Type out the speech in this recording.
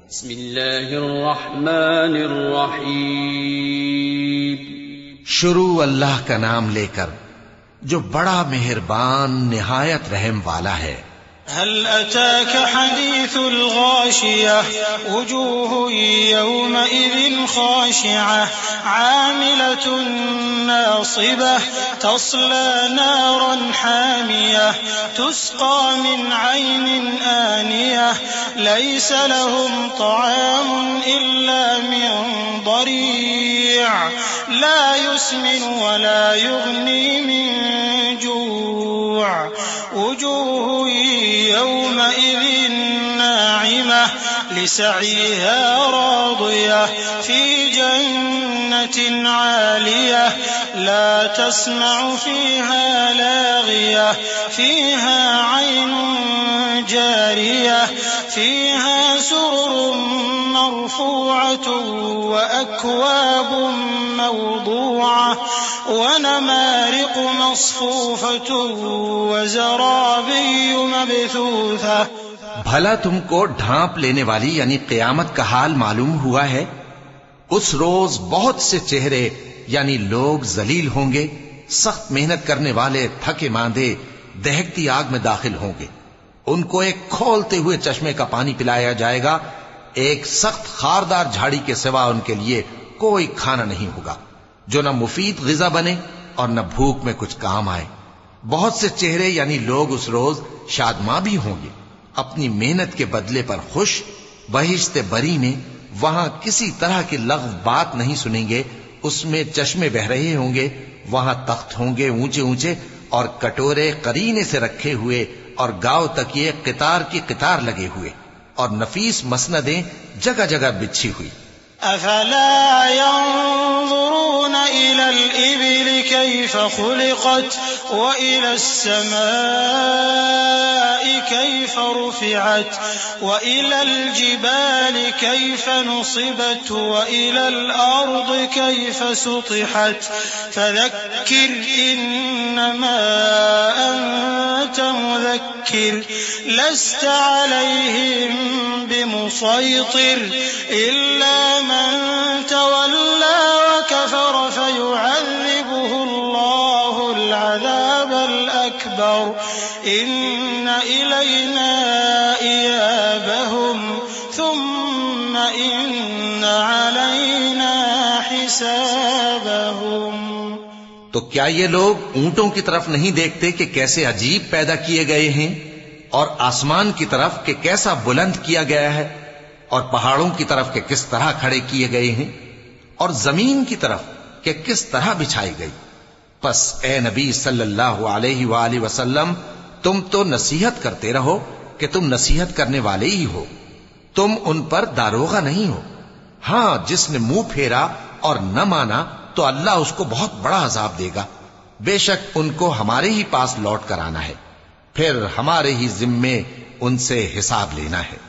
बिस्मिल्लाहिर्रहमानिर्रहीम। शुरू अल्लाह का नाम लेकर जो बड़ा मेहरबान निहायत रहम वाला है। हल अताक हदीथुल गाशियह वजूहुन यौमइज़िन खाशिअह आमिलतुन नासिबह तस्ला नारन हामियह तुस्का मिन ऐनिन आनियह लैस लहुम तआमुन इल्ला मिन दरीअ ला युस्मिनु वला युग्नी मिन जूअ वजूहुन यौमइज़िन नाइमह लिसअयहा रादियह फी जन्नतिन आलियह ला तस्मअु फीहा लागियह फीहा ऐनुन जारियह फीहा सुरुरुन मरफूअतुन व अक्वाबुन मवदूअह व नमारिक़ मस्फूफ़तुन व ज़राबिय्यु मबथूथह। भला तुमको ढांप लेने वाली यानी क़यामत का हाल मालूम हुआ है? उस रोज बहुत से चेहरे यानी लोग जलील होंगे, सख्त मेहनत करने वाले थके मांदे दहकती आग में दाखिल होंगे। उनको एक खोलते हुए चश्मे का पानी पिलाया जाएगा। एक सख्त खारदार झाड़ी के सिवा उनके लिए कोई खाना नहीं होगा जो न मुफीद ग़िज़ा बने और न भूख में कुछ काम आए। बहुत से चेहरे यानी लोग उस रोज शादमां भी होंगे, अपनी मेहनत के बदले पर खुश। बहिश्ते बरी में वहां किसी तरह की लग़्व बात नहीं सुनेंगे। उसमें चश्मे बह रहे होंगे, वहां तख्त होंगे ऊंचे ऊंचे और कटोरे करीने से रखे हुए और गांव तकिए कितार की कितार लगे हुए और नफीस मसनदें जगह जगह बिछी हुई। अफला यंज़ुरून इलल इबिल कैफ़ खुलिक़त व इलस समाई कैफ़ रुफ़िअत व इलल जिबालि कैफ़ नुसिबत व इलल अर्द कैफ़ सुतिहत फ़ज़क्किर इन्नमा अंत मुज़क्किर लस्त अलैहिम बिमुसैतिर इल्ला मन तवल्ला व कफर फयुअज़्ज़िबुहुल्लाहुल अज़ाबल अकबर इन्न इलैना इयाबहुम थुम्म इन्न अलैना हिसाबहुम। तो क्या ये लोग ऊंटों की तरफ नहीं देखते कि कैसे अजीब पैदा किए गए हैं, और आसमान की तरफ कि कैसा बुलंद किया गया है, और पहाड़ों की तरफ के किस तरह खड़े किए गए हैं, और जमीन की तरफ के किस तरह बिछाई गई। बस ए नबी सल्लल्लाहु अलैहि वसल्लम, तुम तो नसीहत करते रहो कि तुम नसीहत करने वाले ही हो, तुम उन पर दारोगा नहीं हो। हां, जिसने मुंह फेरा और न माना तो अल्लाह उसको बहुत बड़ा अजाब देगा। बेशक उनको हमारे ही पास लौट कर आना है, फिर हमारे ही जिम्मे उनसे हिसाब लेना है।